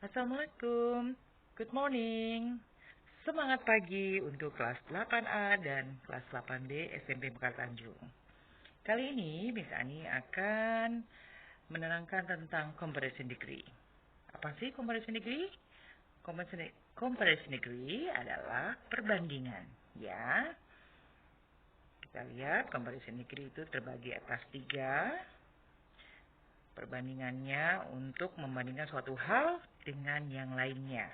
Assalamualaikum, good morning. Semangat pagi untuk kelas 8A dan kelas 8B SMP Mekar Tanjung. Kali ini Miss Ani akan menerangkan tentang comparison degree. Apa sih comparison degree? Comparison degree adalah perbandingan, ya. Kita lihat comparison degree itu terbagi atas 3. Perbandingannya untuk membandingkan suatu hal dengan yang lainnya.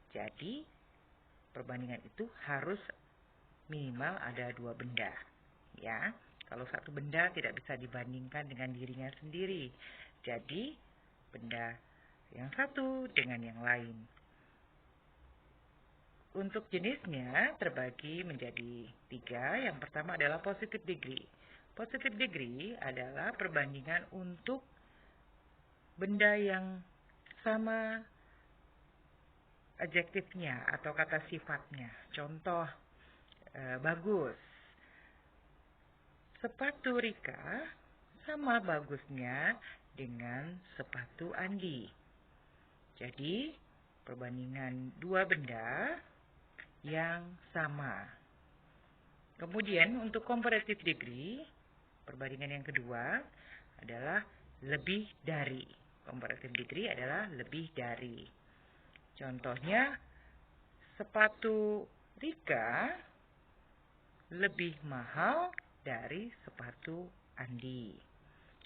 Jadi, perbandingan itu harus minimal ada 2 benda. Ya, kalau satu benda tidak bisa dibandingkan dengan dirinya sendiri. Jadi, benda yang satu dengan yang lain. Untuk jenisnya terbagi menjadi 3. Yang pertama adalah positive degree. Positive degree adalah perbandingan untuk benda yang sama adjektifnya atau kata sifatnya. Contoh, bagus. Sepatu Rika sama bagusnya dengan sepatu Andi. Jadi, perbandingan 2 benda yang sama. Kemudian untuk comparative degree, perbandingan yang kedua adalah lebih dari. Comparative degree adalah lebih dari. Contohnya, sepatu Rika lebih mahal dari sepatu Andi.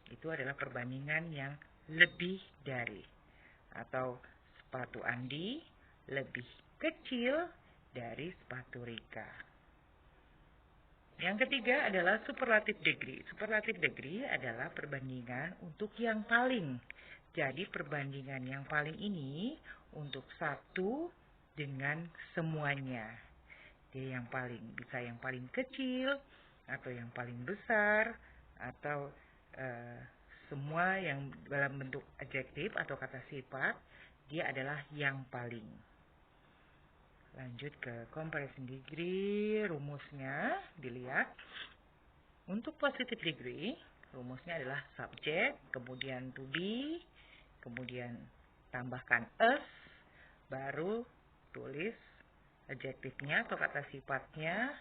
Itu adalah perbandingan yang lebih dari. Atau sepatu Andi lebih kecil dari sepatu Rika. Yang ketiga adalah superlative degree. Superlative degree adalah perbandingan untuk yang paling. Jadi perbandingan yang paling ini untuk satu dengan semuanya. Dia yang paling, bisa yang paling kecil, atau yang paling besar, atau semua yang dalam bentuk adjektif atau kata sifat, dia adalah yang paling. Lanjut ke comparison degree, rumusnya dilihat. Untuk positive degree, rumusnya adalah subject, kemudian to be, kemudian tambahkan as, baru tulis adjektifnya atau kata sifatnya,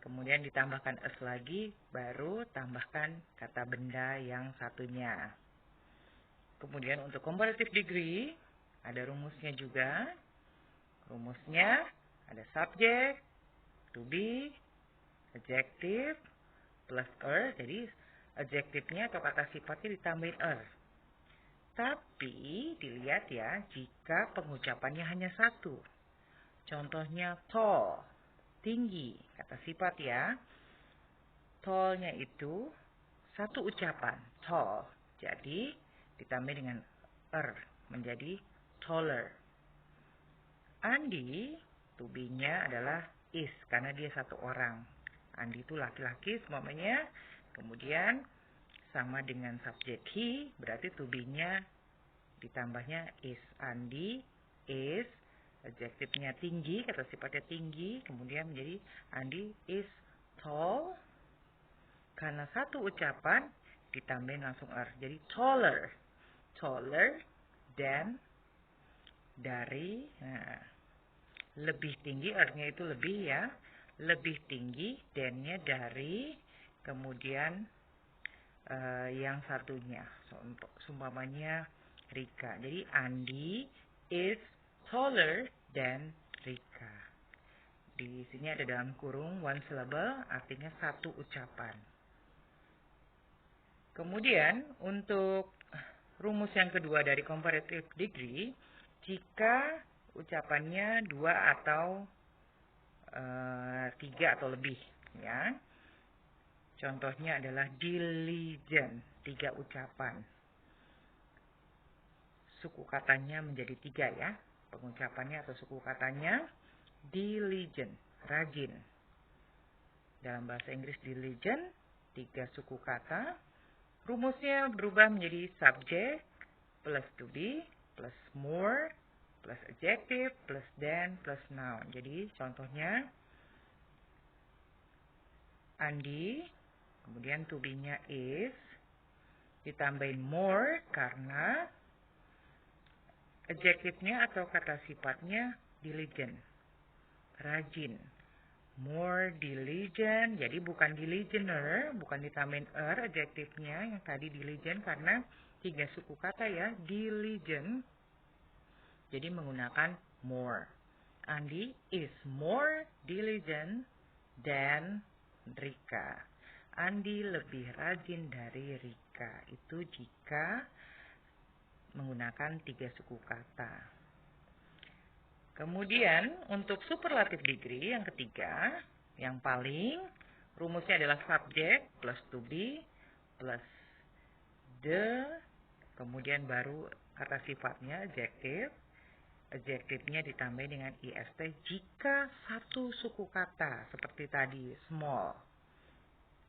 kemudian ditambahkan as lagi, baru tambahkan kata benda yang satunya. Kemudian untuk comparative degree, ada rumusnya juga. Rumusnya ada subject, to be, adjective, plus er. Jadi adjektifnya atau kata sifatnya ditambahin er. Tapi dilihat ya, jika pengucapannya hanya satu. Contohnya tall, tinggi, kata sifat ya. Tallnya itu satu ucapan, tall. Jadi ditambah dengan er, menjadi taller. Andi, to be-nya adalah is, karena dia satu orang. Andi itu laki-laki semuanya. Kemudian sama dengan subjek he, berarti to be-nya ditambahnya is. Andi is, adjektifnya tinggi, kata sifatnya tinggi, kemudian menjadi Andi is tall. Karena satu ucapan ditambahin langsung er, jadi taller. Taller than, dari, nah, lebih tinggi, artinya itu lebih ya, lebih tinggi, than-nya dari, kemudian yang satunya, seumpamanya Rika. Jadi Andi is taller than Rika. Di sini ada dalam kurung one syllable, artinya satu ucapan. Kemudian untuk rumus yang kedua dari comparative degree, jika ucapannya 2 atau 3 atau lebih, ya. Contohnya adalah diligent, 3 ucapan. Suku katanya menjadi 3 ya. Pengucapannya atau suku katanya diligent, rajin. Dalam bahasa Inggris diligent, 3 suku kata. Rumusnya berubah menjadi subject plus to be plus more plus adjective plus than plus noun. Jadi contohnya Andi, kemudian to be-nya is, ditambahin more karena adjektifnya atau kata sifatnya diligent, rajin. More diligent, jadi bukan diligenter, bukan ditambahin adjektifnya yang tadi diligent karena 3 suku kata ya, diligent. Jadi menggunakan more. Andi is more diligent than Rika. Andi lebih rajin dari Rika. Itu jika menggunakan 3 suku kata. Kemudian untuk superlative degree yang ketiga, yang paling rumusnya adalah subject plus to be plus the, kemudian baru kata sifatnya adjective. Adjektifnya ditambah dengan ist jika satu suku kata seperti tadi small,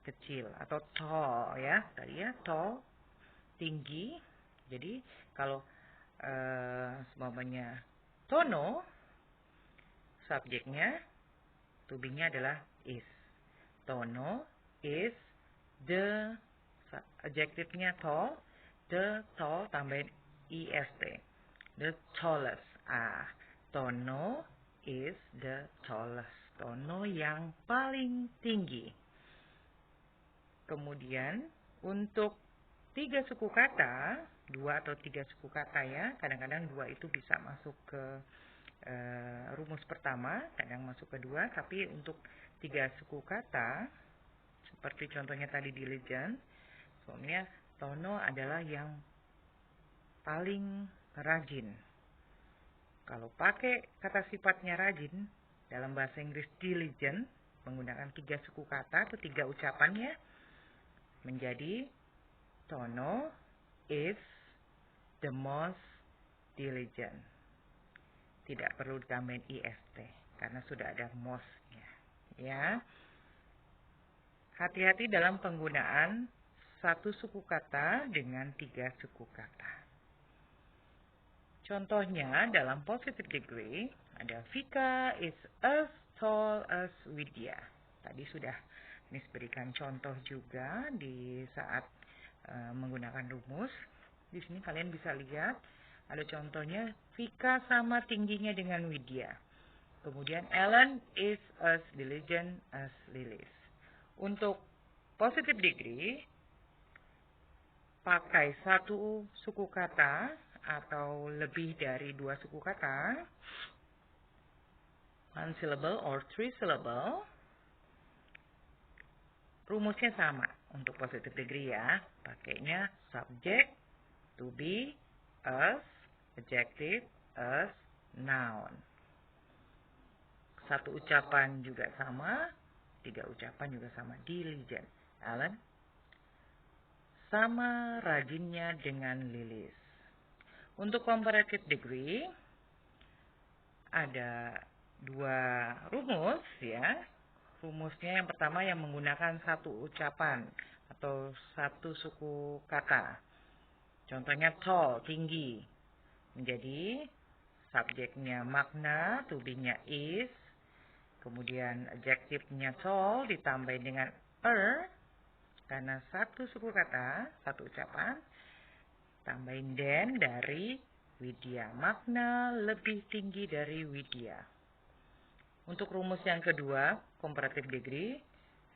kecil, atau tall ya, tadi ya tall, tinggi. Jadi kalau semuanya Tono, subjeknya, to be-nya adalah is. Tono is the, adjektifnya tall, the tall tambahin ist. The tallest. Tono is the tallest. Tono yang paling tinggi. Kemudian untuk 3 suku kata, 2 atau 3 suku kata ya, kadang-kadang 2 itu bisa masuk ke rumus pertama, kadang masuk ke 2, tapi untuk 3 suku kata, seperti contohnya tadi diligent, soalnya Tono adalah yang paling rajin. Kalau pakai kata sifatnya rajin, dalam bahasa Inggris diligent, menggunakan 3 suku kata atau 3 ucapannya, menjadi Tono is the most diligent. Tidak perlu ditambahin ist karena sudah ada most-nya. Ya. Hati-hati dalam penggunaan 1 suku kata dengan 3 suku kata. Contohnya dalam positive degree ada Vika is as tall as Widya. Tadi sudah Miss berikan contoh juga di saat menggunakan rumus. Di sini kalian bisa lihat ada contohnya Vika sama tingginya dengan Widya. Kemudian Ellen is as diligent as Lilis. Untuk positive degree pakai 1 suku kata atau lebih dari 2 suku kata, 1 syllable or 3 syllable. Rumusnya sama untuk positive degree ya. Pakainya subject, to be, as, adjective, as, noun. 1 ucapan juga sama, 3 ucapan juga sama. Diligent. Alan sama rajinnya dengan Lilis. Untuk comparative degree ada 2 rumus ya. Rumusnya yang pertama yang menggunakan 1 ucapan atau 1 suku kata. Contohnya tall, tinggi. Menjadi subjeknya makna, to be-nya is. Kemudian adjektifnya tall ditambah dengan karena 1 suku kata, 1 ucapan. Tambahin then dari Widya. Makna lebih tinggi dari Widya. Untuk rumus yang kedua, comparative degree,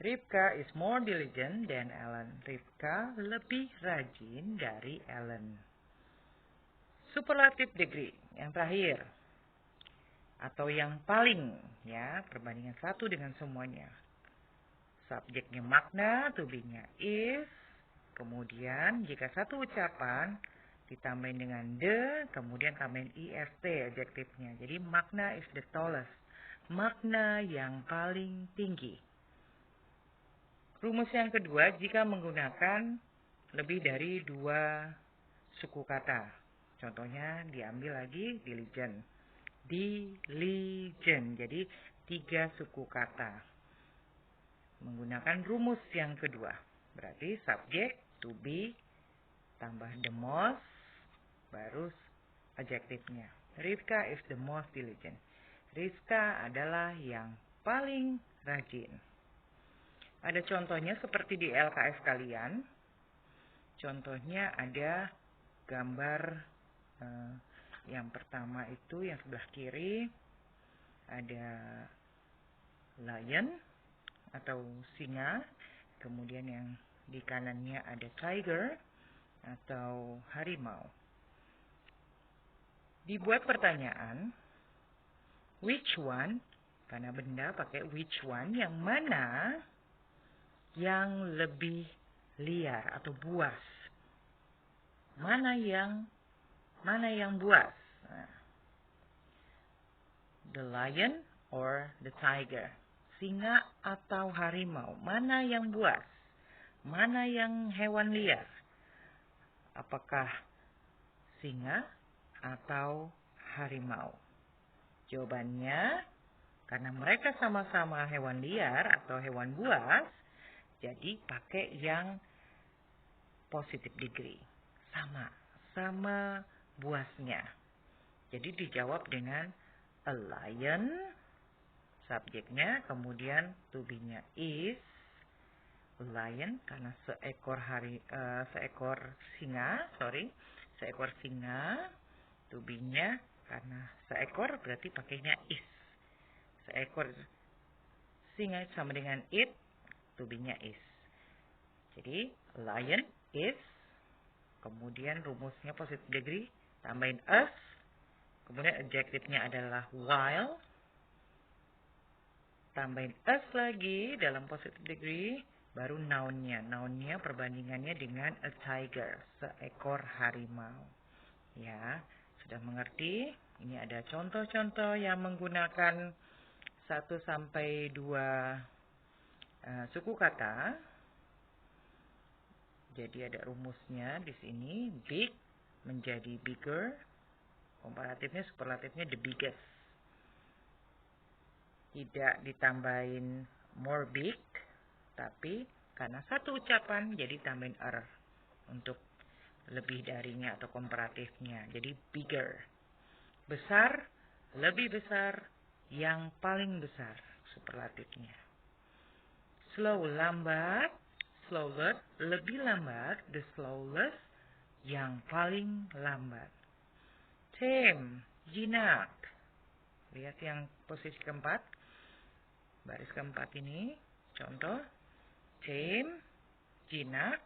Rivka is more diligent than Ellen. Rivka lebih rajin dari Ellen. Superlative degree, yang terakhir. Atau yang paling, ya, perbandingan 1 dengan semuanya. Subjeknya makna, to be-nya is. Kemudian, jika 1 ucapan, ditambahin dengan the, kemudian tambahin ist, adjektifnya. Jadi, makna is the tallest. Makna yang paling tinggi. Rumus yang kedua, jika menggunakan lebih dari 2 suku kata. Contohnya diambil lagi diligent. Diligent. Jadi 3 suku kata. Menggunakan rumus yang kedua. Berarti subject, to be, tambah the most, baru adjektifnya. Rivka is the most diligent. Rivka adalah yang paling rajin. Ada contohnya seperti di LKS kalian. Contohnya ada gambar Yang pertama itu yang sebelah kiri ada lion atau singa, kemudian yang di kanannya ada tiger atau harimau. Dibuat pertanyaan, which one, karena benda pakai which one, yang mana yang lebih liar atau buas. Mana yang buas? Nah, the lion or the tiger? Singa atau harimau? Mana yang buas? Mana yang hewan liar? Apakah singa atau harimau? Jawabannya, karena mereka sama-sama hewan liar atau hewan buas, jadi pakai yang positive degree. Sama buasnya. Jadi dijawab dengan a lion, subjeknya, kemudian to be-nya is lion karena seekor singa, to be-nya karena seekor berarti pakainya is. Seekor singa sama dengan it, to be-nya is. Jadi lion is, kemudian rumusnya positive degree, tambahin us, kemudian adjektifnya adalah while, tambahin us lagi dalam positive degree, baru noun-nya. Noun-nya perbandingannya dengan a tiger, seekor harimau. Ya, sudah mengerti? Ini ada contoh-contoh yang menggunakan 1 sampai 2 suku kata. Jadi ada rumusnya di sini, big menjadi bigger, komparatifnya superlatifnya the biggest. Tidak ditambahin more big, tapi karena satu ucapan jadi tambahin er untuk lebih darinya atau komparatifnya. Jadi bigger. Besar, lebih besar, yang paling besar superlatifnya. Slow, lambat, slower, lebih lambat, the slowest, yang paling lambat. Tame, jinak. Lihat yang posisi keempat, baris keempat ini, contoh. Tame, jinak,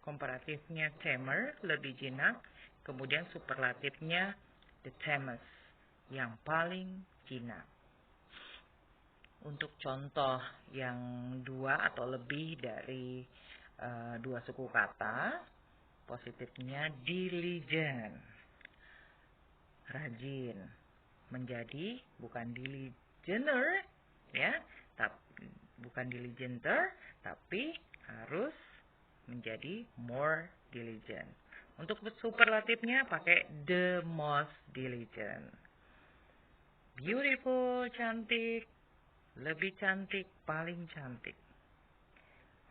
komparatifnya tamer, lebih jinak, kemudian superlatifnya the tamest, yang paling jinak. Untuk contoh yang 2 atau lebih dari 2 suku kata, positifnya diligent, rajin, menjadi bukan diligenter, ya, bukan diligenter, tapi harus menjadi more diligent. Untuk superlatifnya pakai the most diligent. Beautiful, cantik, lebih cantik, paling cantik.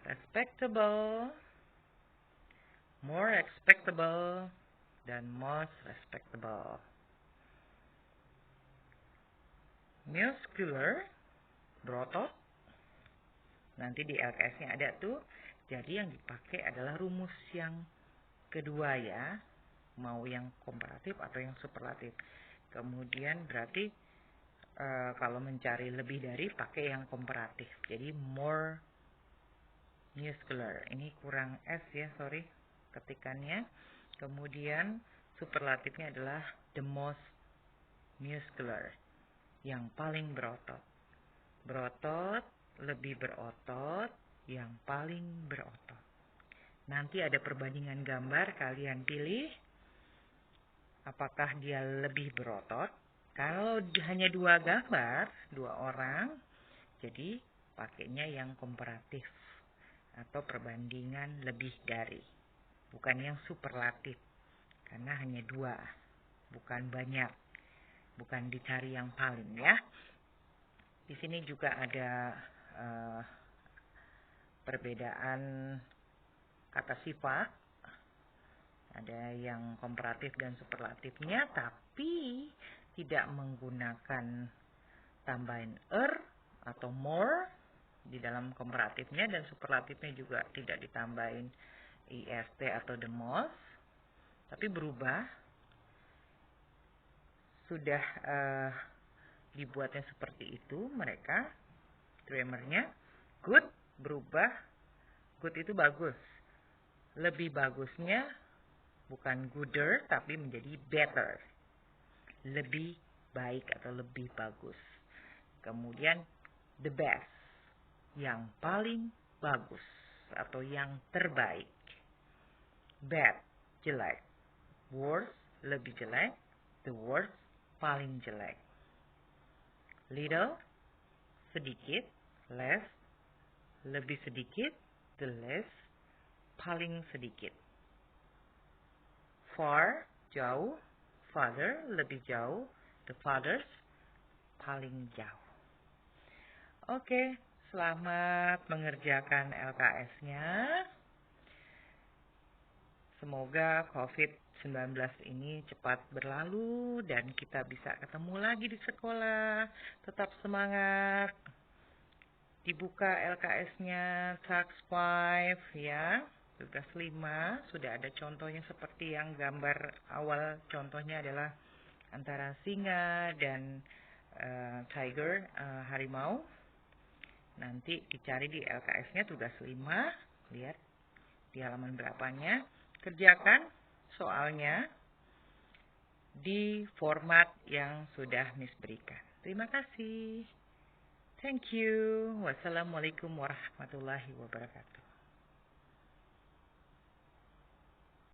Respectable, more respectable, dan most respectable. Muscular, berotot. Nanti di LKS-nya ada tuh. Jadi yang dipakai adalah rumus yang kedua ya. Mau yang komparatif atau yang superlatif. Kemudian berarti kalau mencari lebih dari pakai yang komparatif. Jadi more muscular. Ini kurang S ya, sorry ketikannya. Kemudian superlatifnya adalah the most muscular, yang paling berotot. Berotot, lebih berotot, yang paling berotot. Nanti ada perbandingan gambar, kalian pilih apakah dia lebih berotot. Kalau hanya 2 gambar, 2 orang, jadi pakainya yang komparatif atau perbandingan lebih dari, bukan yang superlatif, karena hanya 2, bukan banyak, bukan dicari yang paling ya. Di sini juga ada perbedaan kata sifat, ada yang komparatif dan superlatifnya, tapi tidak menggunakan tambahin atau more di dalam komparatifnya, dan superlatifnya juga tidak ditambahin ist atau the most, tapi berubah sudah dibuatnya seperti itu mereka, grammarnya. Good berubah, good itu bagus. Lebih bagusnya bukan gooder tapi menjadi better. Lebih baik atau lebih bagus. Kemudian the best, yang paling bagus atau yang terbaik. Bad, jelek. Worse, lebih jelek. The worst, paling jelek. Little, sedikit. Less, lebih sedikit. The less, paling sedikit. Far, jauh. Farther, lebih jauh. The farthest, paling jauh. Oke, selamat mengerjakan LKS-nya. Semoga COVID-19 ini cepat berlalu dan kita bisa ketemu lagi di sekolah. Tetap semangat. Dibuka LKS-nya task 5 ya. Tugas 5 sudah ada contohnya seperti yang gambar awal. Contohnya adalah antara singa dan tiger, harimau. Nanti dicari di LKS-nya tugas 5. Lihat di halaman berapanya. Kerjakan soalnya di format yang sudah Miss berikan. Terima kasih. Thank you. Wassalamualaikum warahmatullahi wabarakatuh.